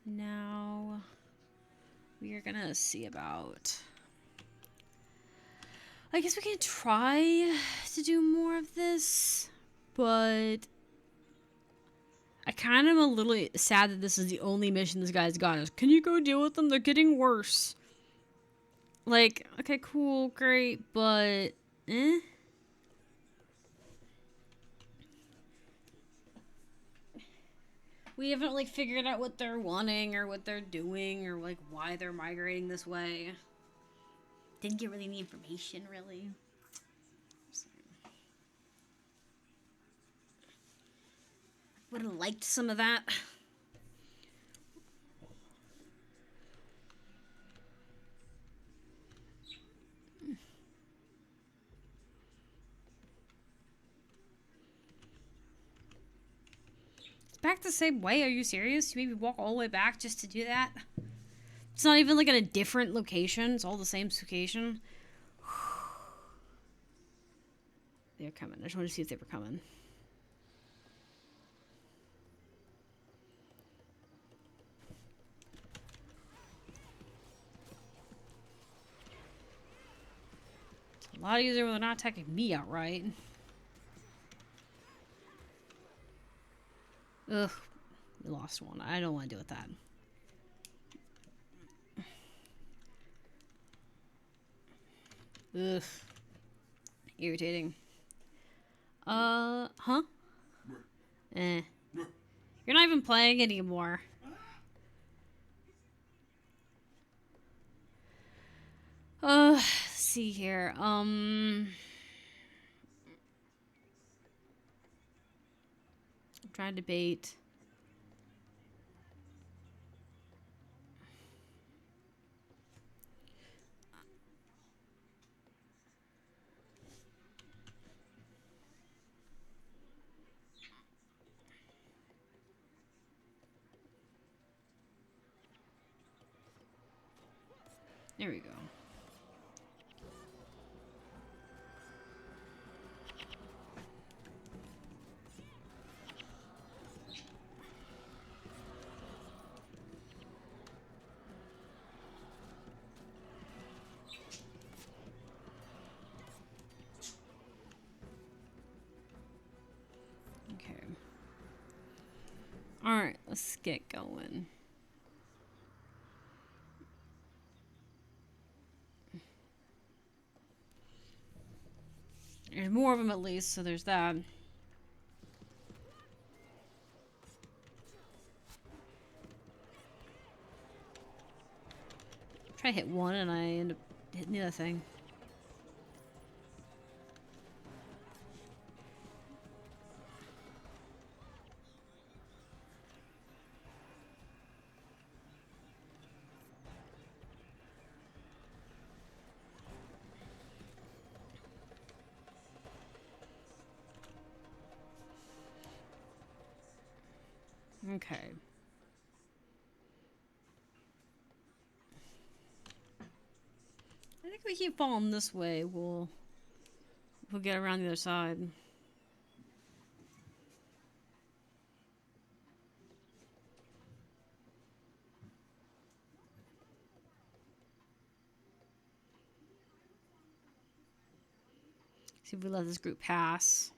Now we are gonna see about. I guess we can try to do more of this, but I kind of am a little sad that this is the only mission this guy's got us. Can you go deal with them? They're getting worse. Like, okay, cool, great, but eh? We haven't like figured out what they're wanting or what they're doing or like why they're migrating this way. Didn't get really any information, really. Would have liked some of that. It's back the same way. Are you serious? You made me walk all the way back just to do that? It's not even like in a different location. It's all the same location. They're coming. I just wanted to see if they were coming. It's a lot easier when they're not attacking me outright. Ugh. We lost one. I don't want to deal with that. Ugh. Irritating. Huh? Eh. You're not even playing anymore. Let's see here. I'm trying to debate. There we go. Okay. Alright, let's get going. There's more of them at least, so there's that. Try to hit one and I end up hitting the other thing. Okay. I think if we keep falling this way, we'll get around the other side. See if we let this group pass.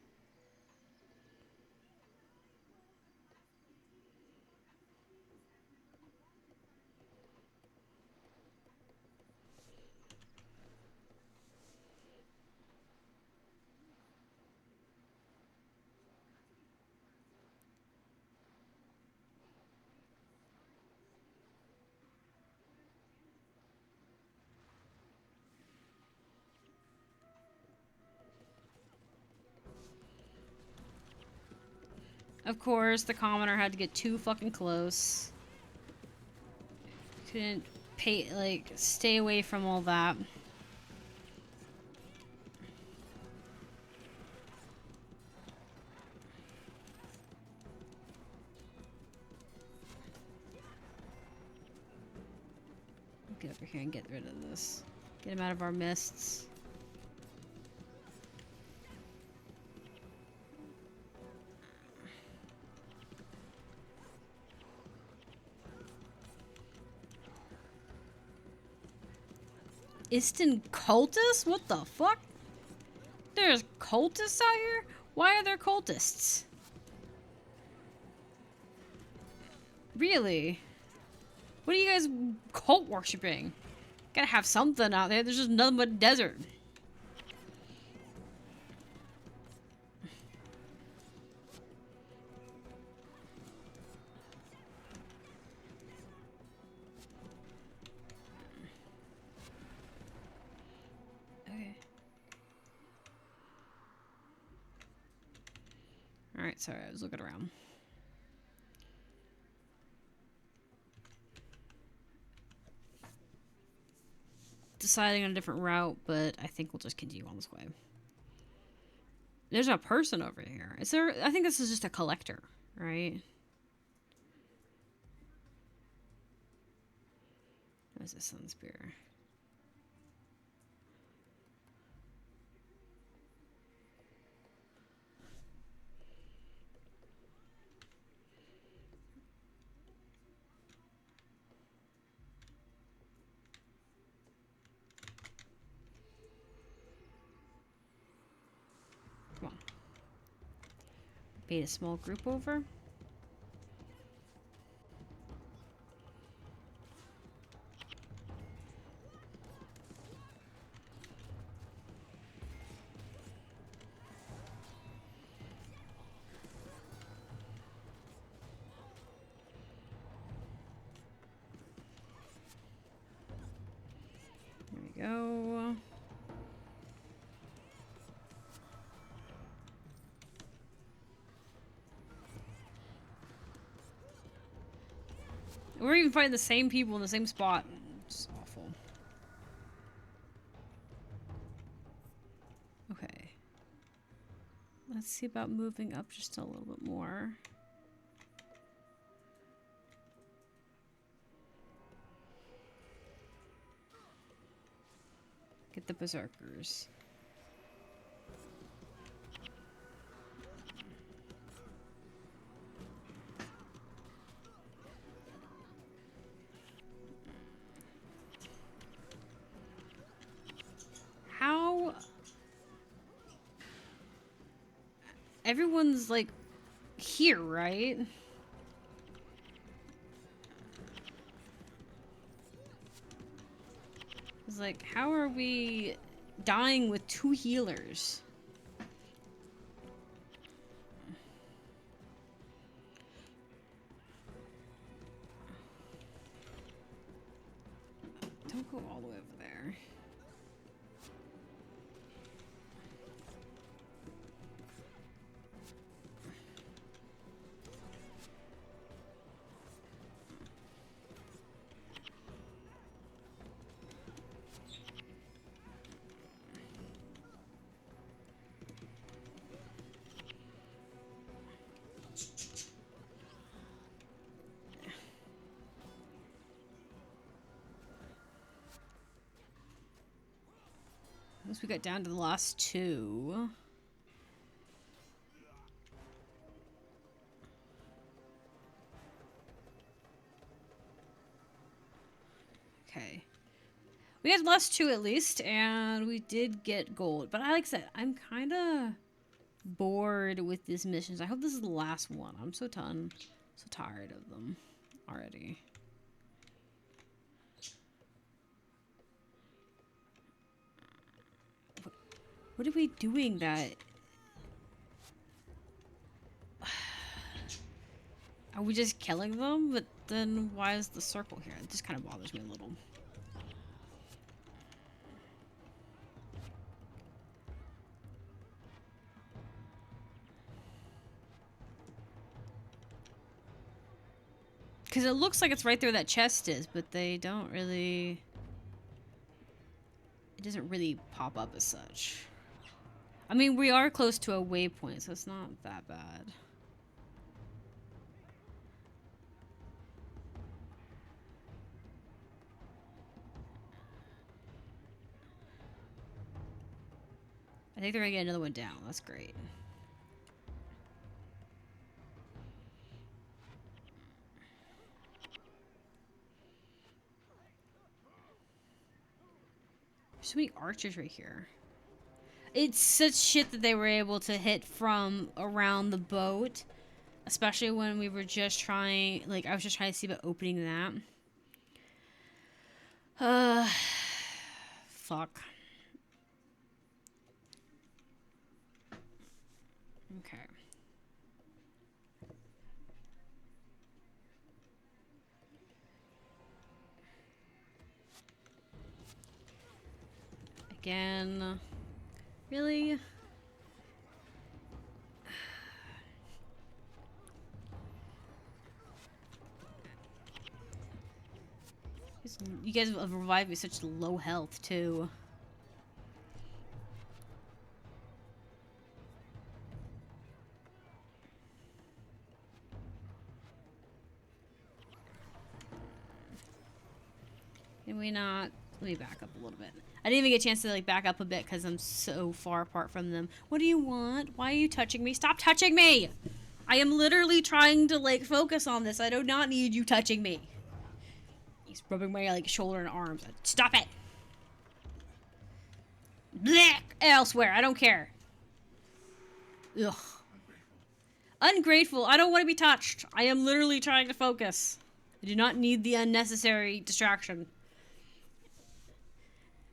Of course, the commoner had to get too fucking close. Couldn't stay away from all that. Get over here and get rid of this. Get him out of our mists. Eastern cultists? What the fuck? There's cultists out here? Why are there cultists? Really? What are you guys cult worshipping? Gotta have something out there. There's just nothing but desert. Okay. Alright, sorry, I was looking around. Deciding on a different route, but I think we'll just continue on this way. There's a person over here. Is there? I think this is just a collector, right? What is this sun spear? Come on. Bait a small group over. There we go. We're even fighting the same people in the same spot. It's awful. Okay. Let's see about moving up just a little bit more. Get the berserkers. How? Everyone's like here, right? It's like, how are we dying with 2 healers? Don't go all the way over there. Once we got down to the last 2. Okay. We got the last 2 at least, and we did get gold. But like I said, I'm kind of bored with these missions. I hope this is the last one. I'm so tired of them already. What are we doing that? Are we just killing them? But then why is the circle here? It just kind of bothers me a little. Because it looks like it's right there where that chest is, but they don't really... It doesn't really pop up as such. I mean, we are close to a waypoint, so it's not that bad. I think they're gonna get another one down. That's great. so many archers right here. It's such shit that they were able to hit from around the boat. Especially when we were just trying, like, I was just trying to see about opening that. Fuck. Okay. Again. Really? You guys have revived me such low health, too. Can we not... Let me back up a little bit. I didn't even get a chance to, like, back up a bit because I'm so far apart from them. What do you want? Why are you touching me? Stop touching me! I am literally trying to, like, focus on this. I do not need you touching me. He's rubbing my, like, shoulder and arms. Stop it! Blech! Elsewhere. I don't care. Ugh. Ungrateful. I don't want to be touched. I am literally trying to focus. I do not need the unnecessary distraction.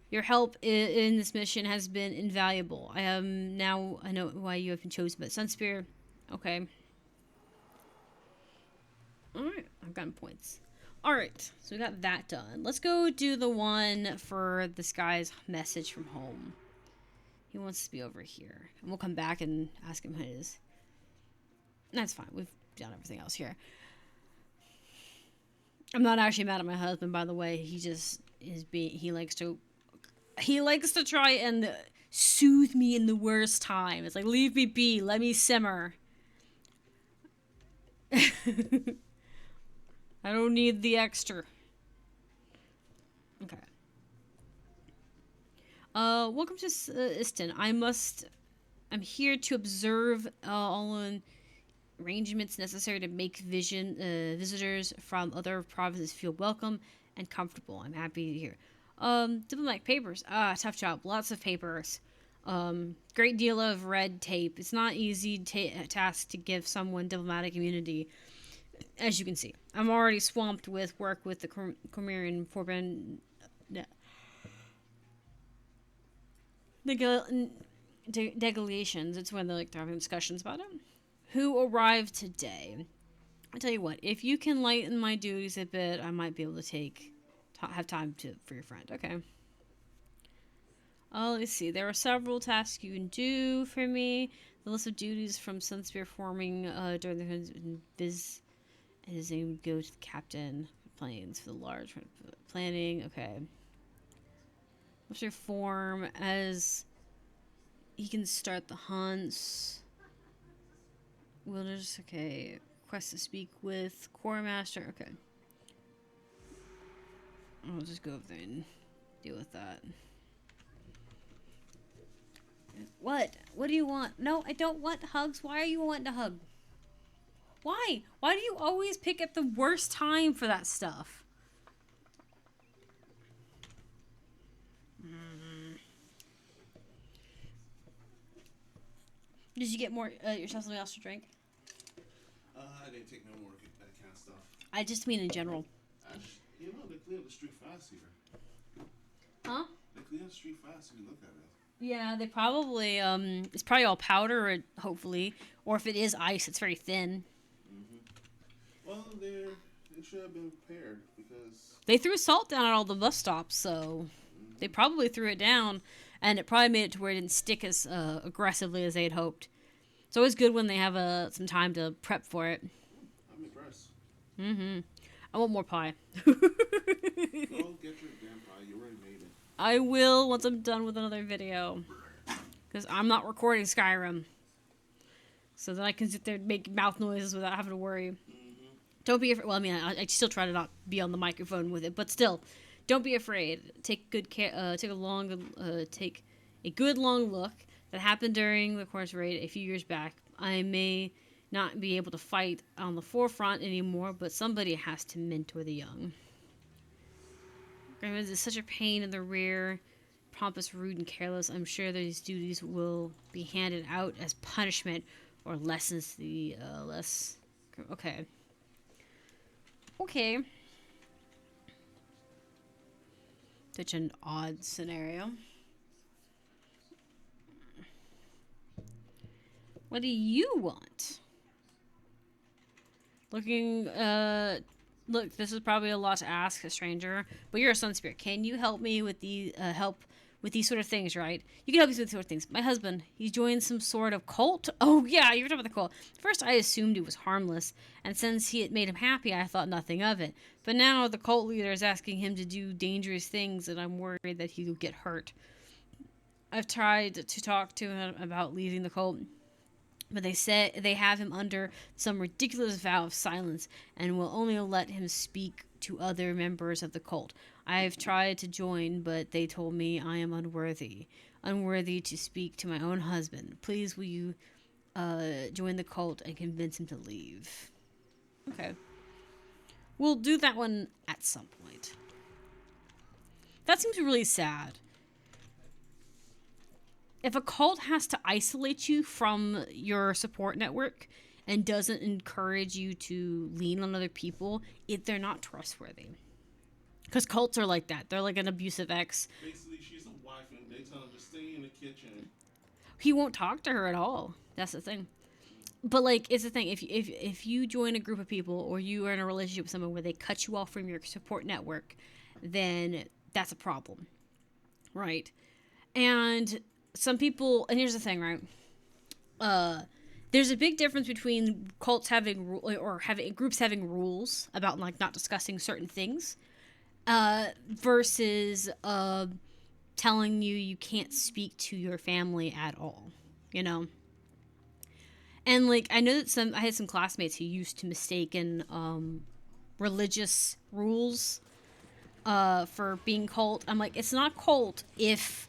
Your help in this mission has been invaluable. I know why you have been chosen, but Sunspear. Okay. Alright, I've gotten points. Alright, so we got that done. Let's go do the one for this guy's message from home. He wants to be over here. And we'll come back and ask him how it is. That's fine. We've done everything else here. I'm not actually mad at my husband, by the way. He just is he likes to try and soothe me in the worst time. It's like, leave me be, let me simmer. I don't need the extra. Okay. Welcome to Iston. I'm here to observe all arrangements necessary to make visitors from other provinces feel welcome and comfortable. I'm happy to hear. Diplomatic papers. Tough job. Lots of papers. Great deal of red tape. It's not easy task to give someone diplomatic immunity. As you can see, I'm already swamped with work with the Cormyrean forbidden delegations. It's when they're having discussions about it. Who arrived today? I tell you what, if you can lighten my duties a bit, I might be able to have time for your friend. Okay. Let's see. There are several tasks you can do for me. The list of duties from Sunspear forming during the viz. And his name would go to the captain. Planes for the large planning. Okay. What's your form as he can start the hunts? Wilderness. Okay. Request to speak with Core Master. Okay. I'll just go over there and deal with that. What? What do you want? No, I don't want hugs. Why are you wanting to hug? Why? Why do you always pick at the worst time for that stuff? Did you get more yourself something else to drink? I didn't take no more that kind of stuff. I just mean in general. They clear the street fast here. Huh? They clear the street fast if you look at it. Yeah, they probably it's probably all powder, hopefully, or if it is ice, it's very thin. Well, they should have been prepared because they threw salt down at all the bus stops, so they probably threw it down, and it probably made it to where it didn't stick as aggressively as they had hoped. It's always good when they have some time to prep for it. I'm impressed. I want more pie. Go get your damn pie. You already made it. I will once I'm done with another video, because I'm not recording Skyrim, so that I can sit there and make mouth noises without having to worry. Don't be afraid. Well, I mean, I still try to not be on the microphone with it, but still, don't be afraid. Take good care. Take a good long look. That happened during the course raid a few years back. I may not be able to fight on the forefront anymore, but somebody has to mentor the young. Grandma's is such a pain in the rear. pompous, rude, and careless. I'm sure these duties will be handed out as punishment or lessons the less. Okay. Okay. Such an odd scenario. What do you want? Look, this is probably a lot to ask a stranger, but you're a sun spirit. Can you help me with these sort of things, right? You can help me with these sort of things. My husband, he joined some sort of cult. Oh yeah, you were talking about the cult. First, I assumed it was harmless, and since it made him happy, I thought nothing of it. But now the cult leader is asking him to do dangerous things, and I'm worried that he will get hurt. I've tried to talk to him about leaving the cult, but they say they have him under some ridiculous vow of silence and will only let him speak to other members of the cult. I've tried to join, but they told me I am unworthy to speak to my own husband. Please, will you join the cult and convince him to leave? Okay. We'll do that one at some point. That seems really sad. If a cult has to isolate you from your support network and doesn't encourage you to lean on other people, they're not trustworthy. Because cults are like that. They're like an abusive ex. Basically, she's a wife, and they tell him to stay in the kitchen. He won't talk to her at all. That's the thing. But like, it's the thing. If you join a group of people or you are in a relationship with someone where they cut you off from your support network, then that's a problem, right? And some people, and here's the thing, right? There's a big difference between cults having groups having rules about like not discussing certain things, versus telling you can't speak to your family at all, you know. And like I know that I had some classmates who used to mistaken religious rules for being cult. I'm like, it's not cult if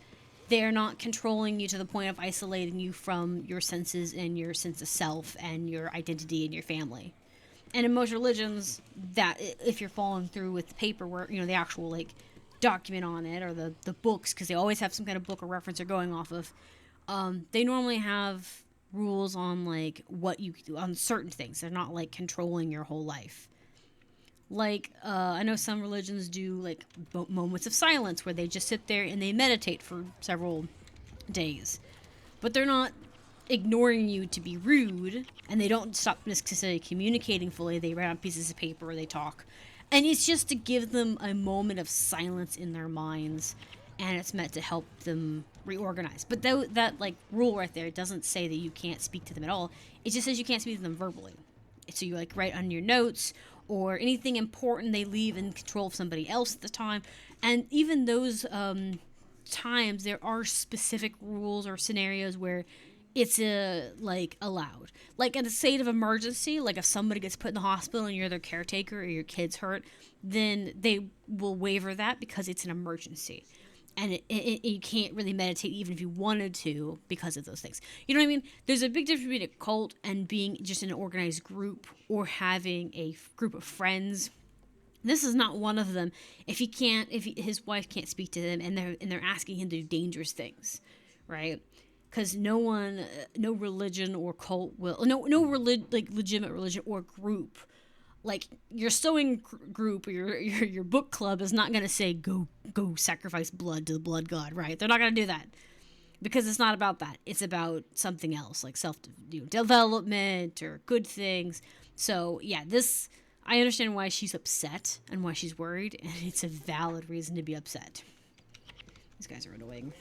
they're not controlling you to the point of isolating you from your senses and your sense of self and your identity and your family. And in most religions, that if you're following through with the paperwork, you know, the actual like document on it or the books, because they always have some kind of book or reference they're going off of, they normally have rules on like what you do on certain things. They're not like controlling your whole life. Like, I know some religions do, like, moments of silence where they just sit there and they meditate for several days. But they're not ignoring you to be rude, and they don't stop necessarily communicating fully. They write on pieces of paper or they talk. And it's just to give them a moment of silence in their minds, and it's meant to help them reorganize. But that like, rule right there doesn't say that you can't speak to them at all. It just says you can't speak to them verbally. So you, like, write on your notes or anything important they leave in control of somebody else at the time. And even those times, there are specific rules or scenarios where it's allowed. Like in a state of emergency, like if somebody gets put in the hospital and you're their caretaker or your kid's hurt, then they will waiver that because it's an emergency. And you can't really meditate even if you wanted to because of those things. You know what I mean? There's a big difference between a cult and being just in an organized group or having a group of friends. This is not one of them. If his wife can't speak to them and they're asking him to do dangerous things, right? Because no religion or cult will, like legitimate religion or group, like your sewing group or your book club is not going to say go sacrifice blood to the blood god, right? They're not going to do that because it's not about that. It's about something else, like self development or good things. So yeah, I understand why she's upset and why she's worried, and it's a valid reason to be upset. These guys are annoying.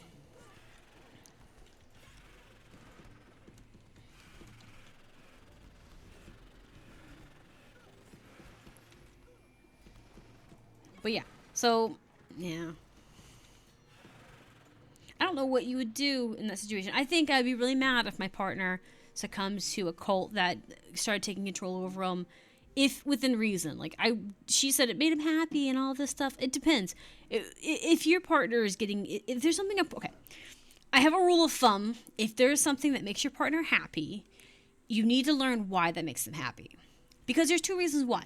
But yeah, so, yeah. I don't know what you would do in that situation. I think I'd be really mad if my partner succumbs to a cult that started taking control over him, if within reason. Like, she said it made him happy and all this stuff. It depends. If your partner is if there's something, okay. I have a rule of thumb. If there's something that makes your partner happy, you need to learn why that makes them happy. Because there's two reasons why.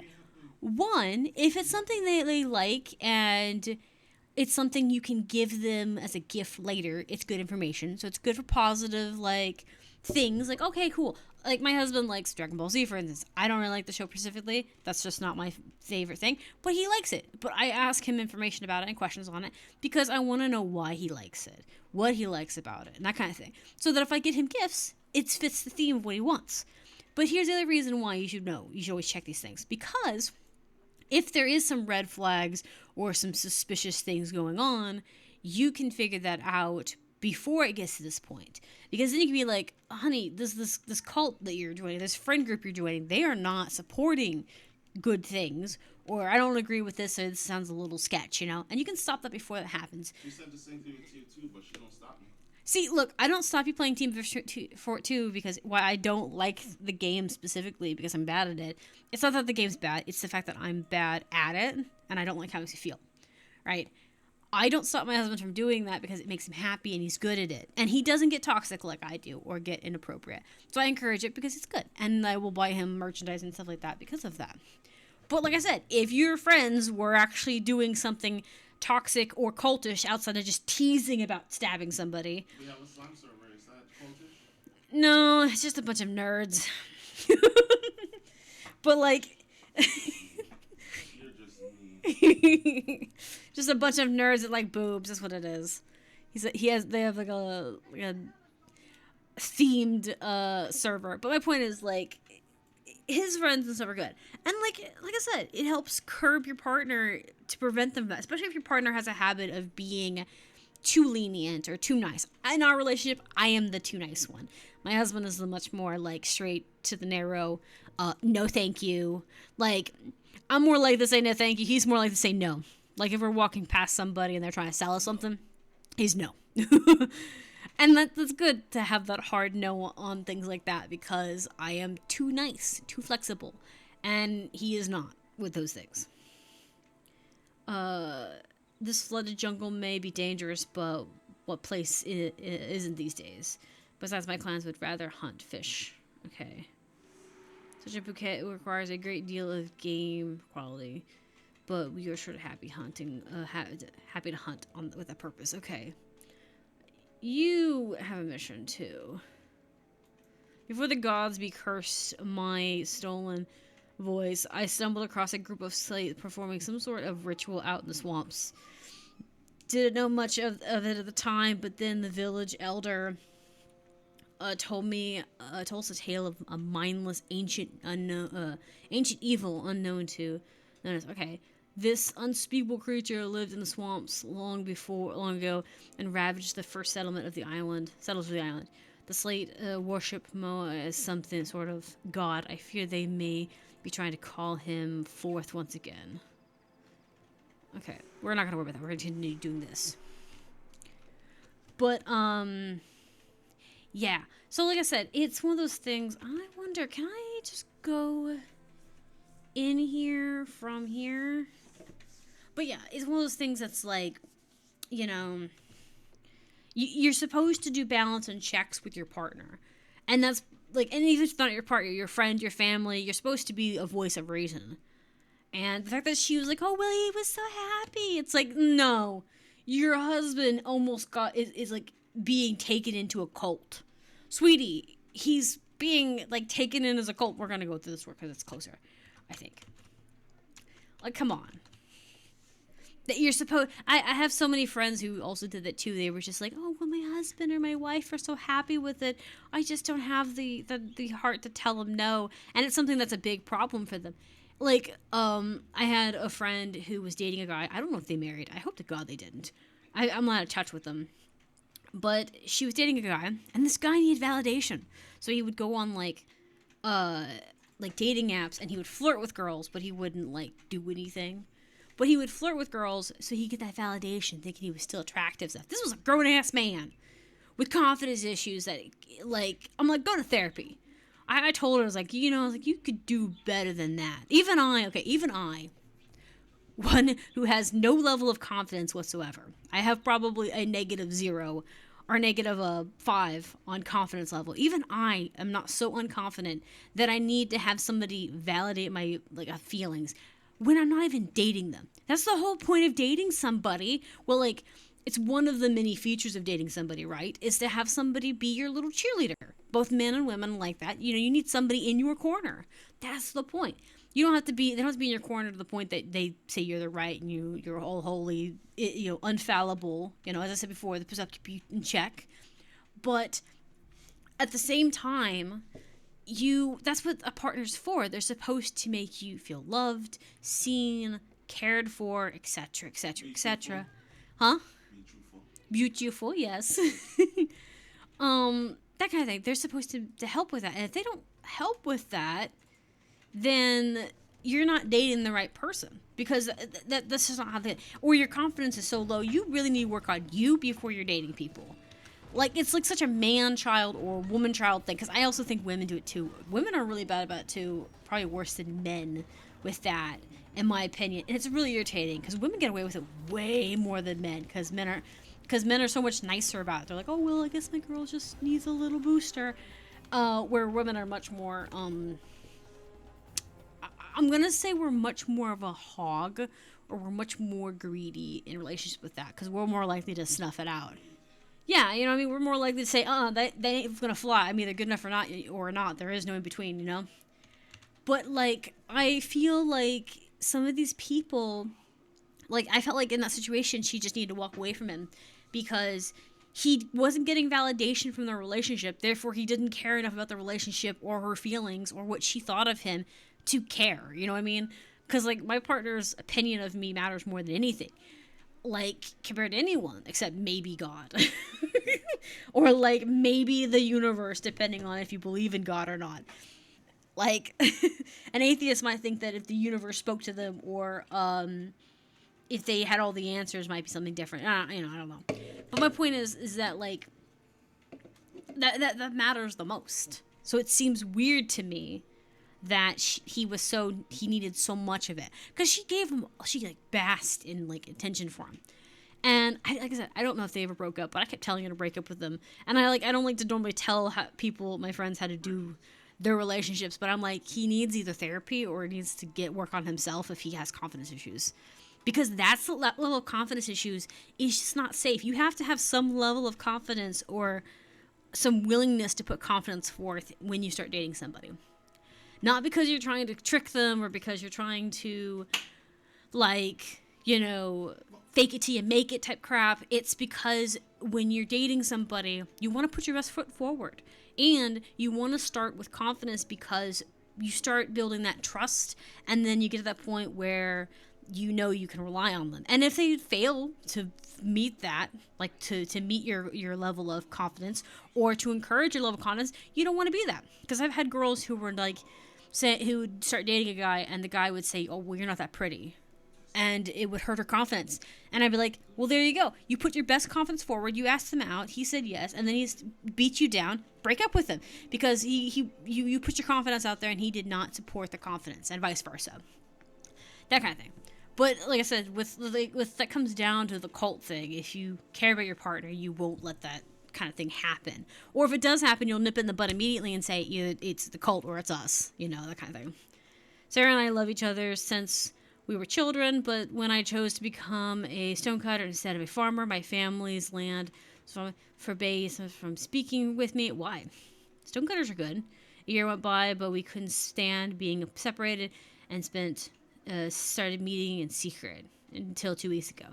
One, if it's something they like and it's something you can give them as a gift later. It's good information. So it's good for positive, like, things. Like, okay, cool. Like, my husband likes Dragon Ball Z, for instance. I don't really like the show specifically. That's just not my favorite thing. But he likes it. But I ask him information about it and questions on it because I want to know why he likes it, what he likes about it, and that kind of thing. So that if I get him gifts, it fits the theme of what he wants. But here's the other reason why you should know. You should always check these things. Because if there is some red flags or some suspicious things going on, you can figure that out before it gets to this point. Because then you can be like, honey, this cult that you're joining, this friend group you're joining, they are not supporting good things. Or I don't agree with this, or this sounds a little sketch, you know? And you can stop that before that happens. She said the same thing to you too, but she don't stop me. See, look, I don't stop you playing Team Fortress 2 because why I don't like the game specifically because I'm bad at it. It's not that the game's bad, it's the fact that I'm bad at it, and I don't like how it makes me feel, right? I don't stop my husband from doing that because it makes him happy and he's good at it. And he doesn't get toxic like I do or get inappropriate. So I encourage it because it's good. And I will buy him merchandise and stuff like that because of that. But like I said, if your friends were actually doing something toxic or cultish outside of just teasing about stabbing somebody. We have a slime server. Is that cultish? No, it's just a bunch of nerds. But like... You're just mean. Just a bunch of nerds that like boobs. That's what it is. They have like a themed server. But my point is like his friends and stuff are good. And like I said, it helps curb your partner to prevent them, especially if your partner has a habit of being too lenient or too nice. In our relationship, I am the too nice one. My husband is the much more like straight to the narrow, no thank you. Like I'm more like to say no thank you. He's more like to say no. Like if we're walking past somebody and they're trying to sell us something, he's no. And that's good to have that hard no on things like that because I am too nice, too flexible, and he is not with those things. This flooded jungle may be dangerous, but what place isn't these days? Besides, my clans would rather hunt fish. Okay. Such a bouquet requires a great deal of game quality, but we are sure happy hunting. Happy to hunt with a purpose. Okay. You have a mission too. Before the gods be cursed, my stolen voice, I stumbled across a group of slaves performing some sort of ritual out in the swamps. Didn't know much of it at the time, but then the village elder told us a tale of a mindless ancient evil unknown to. Okay. This unspeakable creature lived in the swamps long ago and ravaged the first settlers of the island. The slate worship Moa as something sort of god. I fear they may be trying to call him forth once again. Okay, we're not gonna worry about that. We're gonna continue doing this. But yeah. So like I said, it's one of those things. I wonder, can I just go in here from here? But yeah, it's one of those things that's like, you know, you're supposed to do balance and checks with your partner. And that's like, and even if it's not your partner, your friend, your family, you're supposed to be a voice of reason. And the fact that she was like, oh, well, he was so happy. It's like, no, your husband almost is like being taken into a cult. Sweetie, he's being like taken in as a cult. We're going to go through this work because it's closer, I think. Like, come on. That you're supposed... I have so many friends who also did that too. They were just like, oh, well, my husband or my wife are so happy with it. I just don't have the heart to tell them no. And it's something that's a big problem for them. Like, I had a friend who was dating a guy. I don't know if they married. I hope to God they didn't. I'm not in touch with them. But she was dating a guy, and this guy needed validation. So he would go on, like dating apps, and he would flirt with girls, but he wouldn't, like, do anything. But he would flirt with girls so he'd get that validation, thinking he was still attractive stuff. This was a grown-ass man with confidence issues that, like, I'm like, go to therapy. I told her, I was like, you know, you could do better than that. Even I, one who has no level of confidence whatsoever. I have probably a -0 or -5 on confidence level. Even I am not so unconfident that I need to have somebody validate my, like, feelings. when I'm not even dating them. That's the whole point of dating somebody. Well, like, it's one of the many features of dating somebody, right? Is to have somebody be your little cheerleader. Both men and women like that. You know, you need somebody in your corner. That's the point. You don't have to be. They don't have to be in your corner to the point that they say you're the right and you're all holy, unfallible. You know, as I said before, the perception keep you in check. But at the same time, that's what a partner's for. They're supposed to make you feel loved, seen, cared for, etc., etc., etc. Huh? Beautiful, yes. That kind of thing. They're supposed to help with that. And if they don't help with that, then you're not dating the right person. Because that's just not how or your confidence is so low, you really need to work on you before you're dating people. Like, it's like such a man-child or woman-child thing. Because I also think women do it too. Women are really bad about it too. Probably worse than men with that, in my opinion. And it's really irritating. Because women get away with it way more than men. Because men are so much nicer about it. They're like, oh, well, I guess my girl just needs a little booster. Where women are much more, I'm going to say we're much more of a hog. Or we're much more greedy in relationship with that. Because we're more likely to snuff it out. Yeah, you know what I mean? We're more likely to say, they ain't gonna fly. I'm either good enough or not. There is no in between, you know? But, like, I feel like some of these people, like, I felt like in that situation, she just needed to walk away from him because he wasn't getting validation from the relationship. Therefore, he didn't care enough about the relationship or her feelings or what she thought of him to care. You know what I mean? Because, like, my partner's opinion of me matters more than anything. Like, compared to anyone, except maybe God. Or, like, maybe the universe, depending on if you believe in God or not. Like, an atheist might think that if the universe spoke to them, or if they had all the answers, might be something different. I don't know. But my point is that, like, that matters the most. So it seems weird to me that he needed so much of it, because she like basked in like attention for him. And like I said, I don't know if they ever broke up, but I kept telling her to break up with them. And I don't like to normally tell my friends how to do their relationships, but I'm like, he needs either therapy or he needs to work on himself if he has confidence issues, because that level of confidence issues is just not safe. You have to have some level of confidence or some willingness to put confidence forth when you start dating somebody. Not because you're trying to trick them or because you're trying to, like, fake it till you make it type crap. It's because when you're dating somebody, you want to put your best foot forward. And you want to start with confidence because you start building that trust. And then you get to that point where you can rely on them. And if they fail to meet that, like to meet your level of confidence or to encourage your level of confidence, you don't want to be that. Because I've had girls who were like, who would start dating a guy and the guy would say, oh, well, you're not that pretty. And it would hurt her confidence. And I'd be like, well, there you go. You put your best confidence forward. You asked him out. He said yes. And then he beat you down. Break up with him. Because you put your confidence out there and he did not support the confidence, and vice versa. That kind of thing. But like I said, with that comes down to the cult thing. If you care about your partner, you won't let that kind of thing happen. Or if it does happen, you'll nip in the bud immediately and say it's the cult or it's us. That kind of thing. Sarah and I love each other since we were children, but when I chose to become a stonecutter instead of a farmer, my family's land forbade from speaking with me. Why? Stonecutters are good. A year went by, but we couldn't stand being separated and started meeting in secret until 2 weeks ago.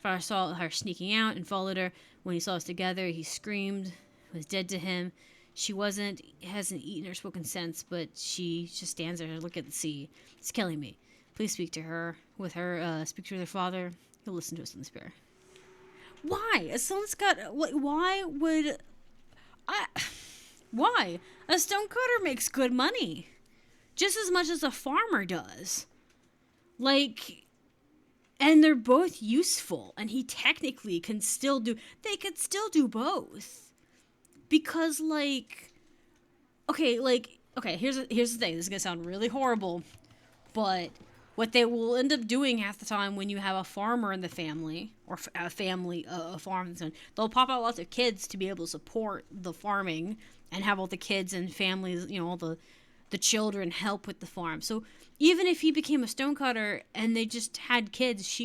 Father saw her sneaking out and followed her. When he saw us together, he screamed. I was dead to him. She hasn't eaten or spoken since, but she just stands there and looks at the sea. It's killing me. Please speak to her. Speak to her father. He'll listen to us in the spirit. Why? Why would I? Why? A stonecutter makes good money, just as much as a farmer does. Like, and they're both useful, and he technically could still do both. Because, here's the thing. This is going to sound really horrible, but what they will end up doing half the time when you have a farmer in the family, or a farm, they'll pop out lots of kids to be able to support the farming and have all the kids and families, all the the children help with the farm. So even if he became a stonecutter and they just had kids,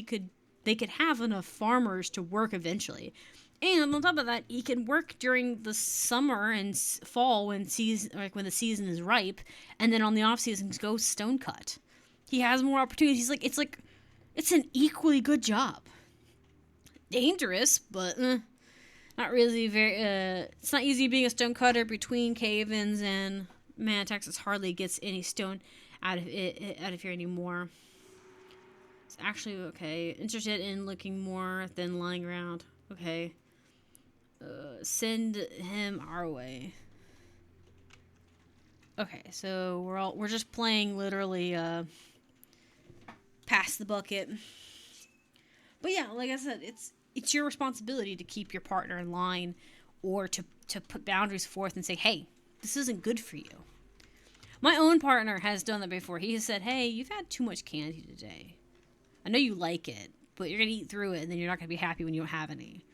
they could have enough farmers to work eventually. And on top of that, he can work during the summer and fall when the season is ripe, and then on the off seasons go stonecut. He has more opportunities. It's an equally good job. Dangerous, but not really very. It's not easy being a stonecutter between cave-ins, and man, Texas hardly gets any stone out of here anymore. It's actually okay. Interested in looking more than lying around. Okay. Send him our way. Okay, so we're just playing literally pass the bucket. But yeah, like I said, it's your responsibility to keep your partner in line, or to put boundaries forth and say, hey, this isn't good for you. My own partner has done that before. He has said, hey, you've had too much candy today. I know you like it, but you're going to eat through it, and then you're not going to be happy when you don't have any.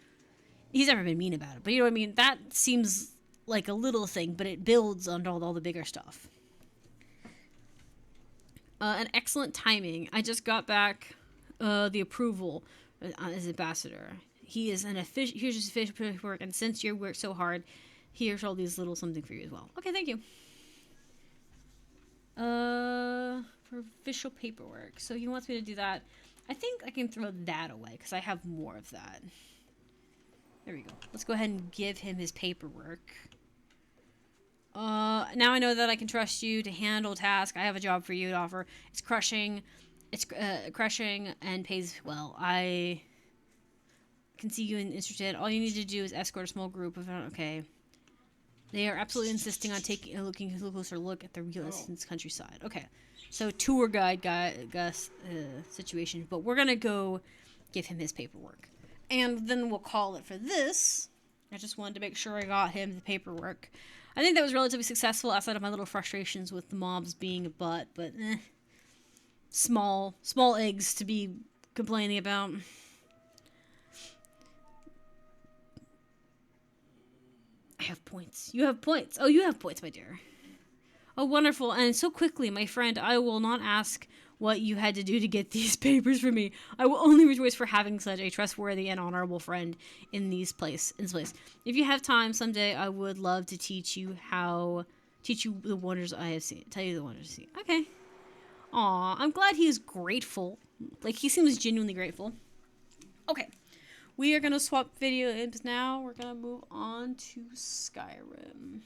He's never been mean about it, but you know what I mean? That seems like a little thing, but it builds on all the bigger stuff. An excellent timing. I just got back the approval as ambassador. He is an official. Here's his official paperwork, and since you worked so hard, here's all these little something for you as well. Okay, thank you. For official paperwork. So he wants me to do that. I think I can throw that away because I have more of that. There we go. Let's go ahead and give him his paperwork. Now I know that I can trust you to handle tasks. I have a job for you to offer. It's crushing and pays well. I can see you interested. All you need to do is escort a small group of... Okay. They are absolutely insisting on taking a closer look at the real estate countryside. Okay. So tour guide situation. But we're going to go give him his paperwork. And then we'll call it for this. I just wanted to make sure I got him the paperwork. I think that was relatively successful outside of my little frustrations with the mobs being a butt, but small eggs to be complaining about. I have points. You have points. Oh, you have points, my dear. Oh, wonderful. And so quickly, my friend, I will not ask what you had to do to get these papers for me. I will only rejoice for having such a trustworthy and honorable friend in this place. If you have time someday, I would love to teach you the wonders I have seen. Tell you the wonders I've seen. Okay. Aw, I'm glad he is grateful. Like, he seems genuinely grateful. Okay. We are going to swap video games now. We're going to move on to Skyrim.